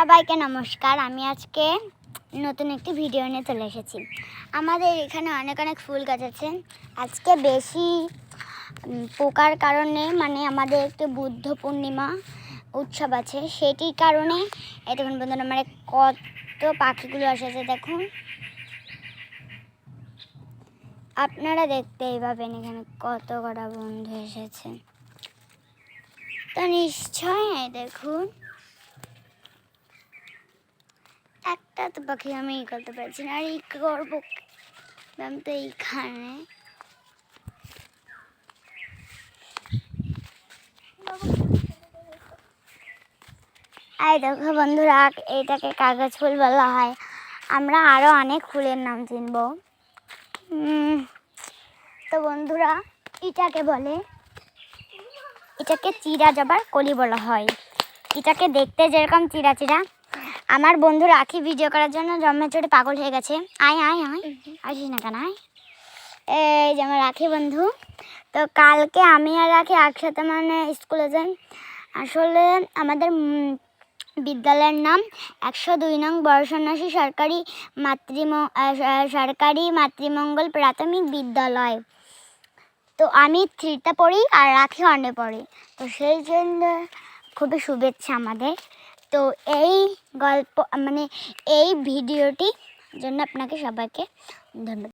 সবাইকে নমস্কার। আমি আজকে নতুন একটি ভিডিও নিয়ে চলে এসেছি। আমাদের এখানে অনেক অনেক ফুল গাছ আছে। আজকে বেশি পোকার কারণে আমাদের একটি বুদ্ধ পূর্ণিমা উৎসব আছে, সেটির কারণে এই দেখুন বন্ধুরা কত পাখিগুলো এসেছে। দেখুন, আপনারা দেখতেই পাবেন এখানে কত কটা বন্ধু এসেছে। তো নিশ্চয় দেখুন, একটা তো পাখি আমি করতে পারছি না, আর এই করবো ম্যাম। তো এইখানে এই দেখো বন্ধুরা, এটাকে কাগজ ফুল বলা হয়। আমরা আরো অনেক ফুলের নাম চিনব। তো বন্ধুরা, এটাকে চিরা জবার কলি বলা হয়। এটাকে দেখতে যেরকম চিরা চিরা, আমার বন্ধু রাখি ভিডিও করার জন্য জন্মে চড়ে পাগল হয়ে গেছে। আয় আয় আয়, আসিস না কেন? আয়, এই যে আমার রাখি বন্ধু। তো কালকে আমি আর রাখি একসাথে স্কুলে যাই। আসলে আমাদের বিদ্যালয়ের নাম 102 নং বর্ষন্যাসী সরকারি মাতৃমঙ্গল প্রাথমিক বিদ্যালয়। তো আমি 3তে পড়ি আর রাখি 1-এ পড়ি। তো সেই জন্য খুবই শুভেচ্ছা আমাদের। তো এই গল্প এই ভিডিওটি জন্য আপনাকে সবাইকে ধন্যবাদ।